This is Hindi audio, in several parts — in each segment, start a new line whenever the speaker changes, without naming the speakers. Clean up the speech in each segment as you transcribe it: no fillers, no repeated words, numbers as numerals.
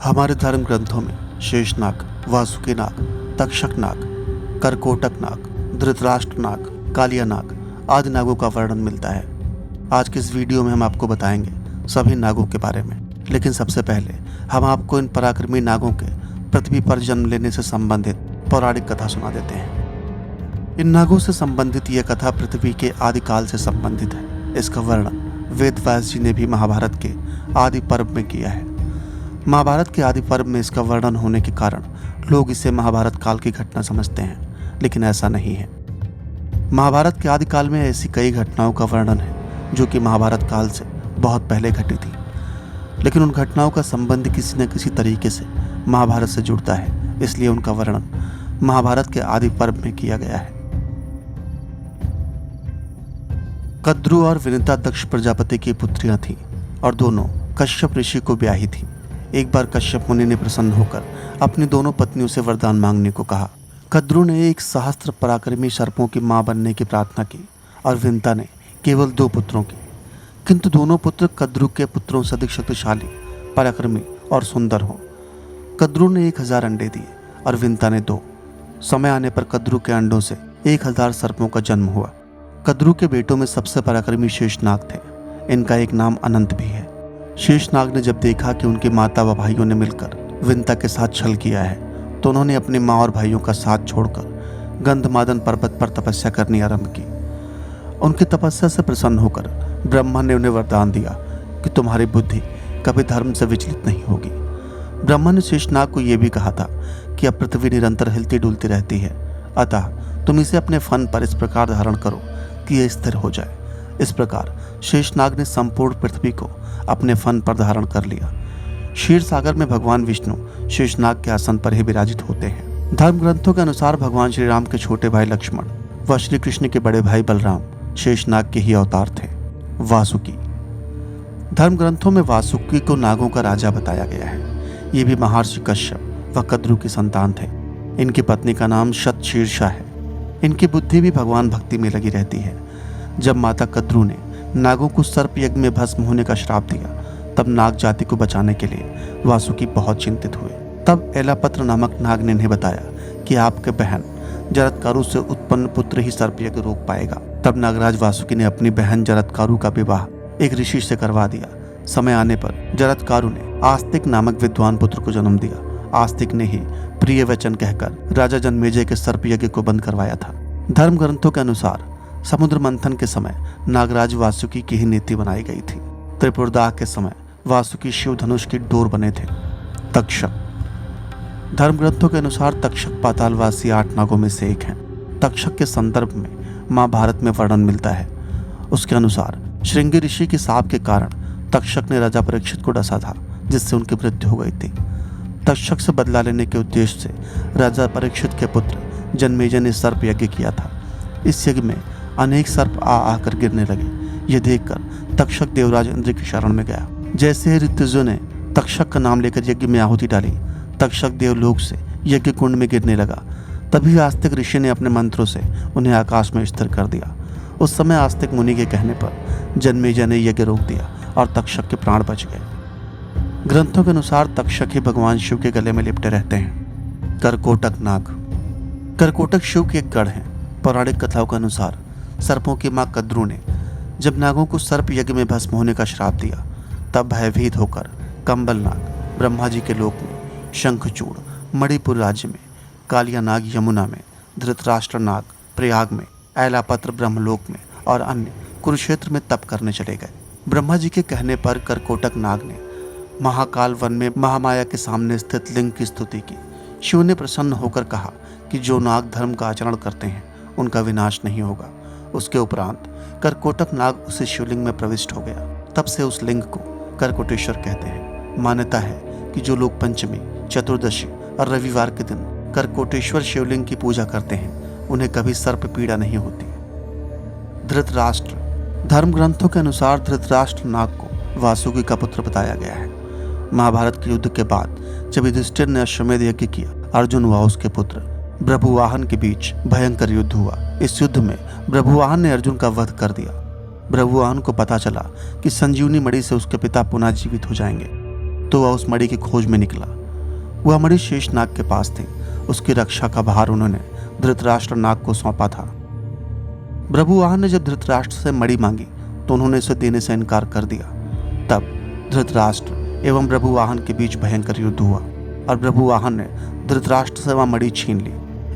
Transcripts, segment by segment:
हमारे धर्म ग्रंथों में शेषनाग, वासुकी नाग, तक्षक नाग, करकोटक नाग, धृतराष्ट्र नाग, कालिया नाग आदि नागों का वर्णन मिलता है। आज के इस वीडियो में हम आपको बताएंगे सभी नागों के बारे में, लेकिन सबसे पहले हम आपको इन पराक्रमी नागों के पृथ्वी पर जन्म लेने से संबंधित पौराणिक कथा सुना देते हैं। इन नागों से संबंधित यह कथा पृथ्वी के आदिकाल से संबंधित है। इसका वर्णन वेद व्यास जी ने भी महाभारत के आदि पर्व में किया है। महाभारत के आदि पर्व में इसका वर्णन होने के कारण लोग इसे महाभारत काल की घटना समझते हैं, लेकिन ऐसा नहीं है। महाभारत के आदि काल में ऐसी कई घटनाओं का वर्णन है जो कि महाभारत काल से बहुत पहले घटी थी, लेकिन उन घटनाओं का संबंध किसी न किसी तरीके से महाभारत से जुड़ता है, इसलिए उनका वर्णन महाभारत के आदि पर्व में किया गया है। कद्रु और विनिता दक्ष प्रजापति की पुत्रियां थीं और दोनों कश्यप ऋषि को ब्याही थीं। एक बार कश्यप मुनि ने प्रसन्न होकर अपनी दोनों पत्नियों से वरदान मांगने को कहा। कद्रु ने एक सहस्त्र पराक्रमी सर्पों की मां बनने की प्रार्थना की और विनिता ने केवल 2 पुत्रों की, किंतु दोनों पुत्र कद्रु के पुत्रों से अधिक शक्तिशाली, पराक्रमी और सुंदर हों। कद्रु ने 1000 अंडे दिए और विनिता ने 2। समय आने पर कद्रु के अंडों से 1000 सर्पों का जन्म हुआ। कद्रु के बेटों में सबसे पराक्रमी शेषनाग थे। इनका एक नाम अनंत भी है। शेषनाग ने जब देखा कि उनकी माता व भाइयों ने मिलकर विनिता के साथ छल किया है, तो उन्होंने अपनी माँ और भाइयों का साथ छोड़कर गंधमादन पर्वत पर तपस्या करनी आरंभ की। उनकी तपस्या से प्रसन्न होकर ब्रह्मा ने उन्हें वरदान दिया कि तुम्हारी बुद्धि कभी धर्म से विचलित नहीं होगी। ब्रह्मा ने शेषनाग को यह भी कहा था कि अब पृथ्वी निरंतर हिलती डुलती रहती है, अतः तुम इसे अपने फन पर इस प्रकार धारण करो कि यह स्थिर हो जाए। इस प्रकार शेषनाग ने संपूर्ण पृथ्वी को अपने फन पर धारण कर लिया। क्षीर सागर में भगवान विष्णु शेषनाग के आसन पर ही विराजित होते हैं। धर्म ग्रंथों के अनुसार भगवान श्री राम के छोटे भाई लक्ष्मण व श्री कृष्ण के बड़े भाई बलराम शेषनाग के ही अवतार थे। वासुकी। धर्म ग्रंथों में वासुकी को नागों का राजा बताया गया है। ये भी महर्षि कश्यप व कद्रु की संतान थे। इनकी पत्नी का नाम शतशीर्षा है। इनकी बुद्धि भी भगवान भक्ति में लगी रहती है। जब माता कद्रु ने नागों को सर्प यज्ञ में भस्म होने का श्राप दिया, तब नाग जाति को बचाने के लिए वासुकी बहुत चिंतित हुए। तब एलापत्र नामक नाग ने इन्हें बताया कि आपके बहन जरत्कारु से उत्पन्न पुत्र ही सर्प यज्ञ रोक पाएगा। तब नागराज वासुकी ने अपनी बहन जरत्कारु का विवाह एक ऋषि से करवा दिया। समय आने पर जरत्कारु ने आस्तिक नामक विद्वान पुत्र को जन्म दिया। आस्तिक ने ही प्रिय वचन कहकर राजा जनमेजय के सर्प यज्ञ को बंद करवाया था। धर्म ग्रंथों के अनुसार समुद्र मंथन के समय नागराज वासुकी की ही नीति बनाई गई थी। त्रिपुरदाह के समय वासुकी शिव धनुष की डोर बने थे। तक्षक। धर्म ग्रंथों के अनुसार तक्षक पातालवासी 8 नागों में से एक हैं। तक्षक के संदर्भ में महाभारत में वर्णन मिलता है। उसके अनुसार श्रृंगी ऋषि के शाप के कारण तक्षक ने राजा परीक्षित को डसा था, जिससे उनकी मृत्यु हो गई थी। तक्षक से बदला लेने के उद्देश्य से राजा परीक्षित के पुत्र जनमेजय ने सर्प यज्ञ किया था। इस यज्ञ में अनेक सर्प आकर गिरने लगे। यह देखकर तक्षक देवराज इंद्र की शरण में गया। जैसे ही ऋतुजों ने तक्षक का नाम लेकर यज्ञ में आहुति डाली, तक्षक देवलोक से यज्ञ कुंड में गिरने लगा। तभी आस्तिक ऋषि ने अपने मंत्रों से उन्हें आकाश में स्थिर कर दिया। उस समय आस्तिक मुनि के कहने पर जनमेजय ने यज्ञ रोक दिया और तक्षक के प्राण बच गए। ग्रंथों के अनुसार तक्षक ही भगवान शिव के गले में लिपटे रहते हैं। करकोटक नाग। करकोटक शिव के एक गढ़ है। पौराणिक कथाओं के अनुसार सर्पों की मां कद्रु ने जब नागों को सर्प यज्ञ में भस्म होने का श्राप दिया, तब भयभीत होकर कंबल नाग ब्रह्मा जी के लोक में, शंखचूड़ मणिपुर राज्य में, कालिया नाग यमुना में, धृतराष्ट्र नाग प्रयाग में, ऐलापत्र ब्रह्मलोक में और अन्य कुरुक्षेत्र में तप करने चले गए। ब्रह्मा जी के कहने पर करकोटक नाग ने महाकाल वन में महामाया के सामने स्थित लिंग की स्तुति की। शिव ने प्रसन्न होकर कहा कि जो नाग धर्म का आचरण करते हैं उनका विनाश नहीं होगा। उसके उपरांत करकोटक नाग उसी शिवलिंग में प्रविष्ट हो गया। तब से उस लिंग को करकोटेश्वर कहते हैं। मान्यता है कि जो लोग पंचमी, चतुर्दशी और रविवार के दिन करकोटेश्वर शिवलिंग की पूजा करते हैं, उन्हें कभी सर्प पीड़ा नहीं होती। धृतराष्ट्र। धर्म ग्रंथों के अनुसार धृतराष्ट्र नाग को वासुकी का पुत्र बताया गया है। महाभारत के युद्ध के बाद जब युधिष्ठिर ने अश्वमेध यज्ञ किया, अर्जुन व उसके पुत्र भृगुवाहन के बीच भयंकर युद्ध हुआ। इस युद्ध में भृगुवाहन ने अर्जुन का वध कर दिया। भृगुवाहन को पता चला कि संजीवनी मणि से उसके पिता पुनः जीवित हो जाएंगे। तो वह उस मणि की खोज में निकला। वह मणि शेषनाग के पास थी। उसकी रक्षा का भार उन्होंने धृतराष्ट्र नाग को सौंपा था। प्रभुवाहन ने जब धृतराष्ट्र से मणि मांगी तो उन्होंने उसे देने से इनकार कर दिया। तब धृतराष्ट्र एवं प्रभुवाहन के बीच भयंकर युद्ध हुआ और प्रभुवाहन ने धृतराष्ट्र से वह मणि छीन ली।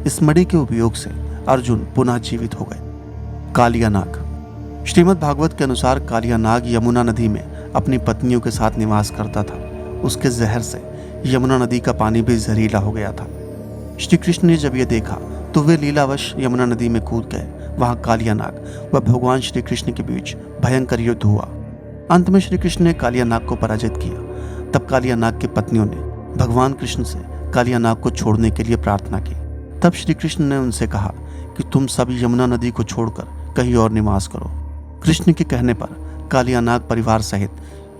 इस मणि के उपयोग से अर्जुन पुनः जीवित हो गए। कालिया नाग। श्रीमद् भागवत के अनुसार कालिया नाग यमुना नदी में अपनी पत्नियों के साथ निवास करता था। उसके जहर से यमुना नदी का पानी भी जहरीला हो गया था। श्री कृष्ण ने जब यह देखा तो वे लीलावश यमुना नदी में कूद गए। वहां कालिया नाग व भगवान श्री कृष्ण के बीच भयंकर युद्ध हुआ। अंत में श्री कृष्ण ने कालिया नाग को पराजित किया। तब कालिया नाग की पत्नियों ने भगवान कृष्ण से कालिया नाग को छोड़ने के लिए प्रार्थना की। तब श्री कृष्ण ने उनसे कहा कि तुम सब यमुना नदी को छोड़कर कहीं और निवास करो। कृष्ण के कहने पर कालिया नाग परिवार सहित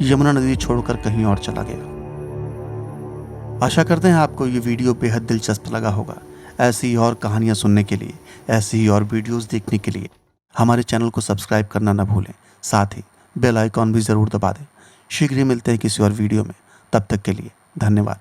यमुना नदी छोड़कर कहीं और चला गया। आशा करते हैं आपको ये वीडियो बेहद दिलचस्प लगा होगा। ऐसी ही और कहानियां सुनने के लिए, ऐसी ही और वीडियोस देखने के लिए हमारे चैनल को सब्सक्राइब करना न भूलें। साथ ही बेल आइकॉन भी ज़रूर दबा दें। शीघ्र ही मिलते हैं किसी और वीडियो में। तब तक के लिए धन्यवाद।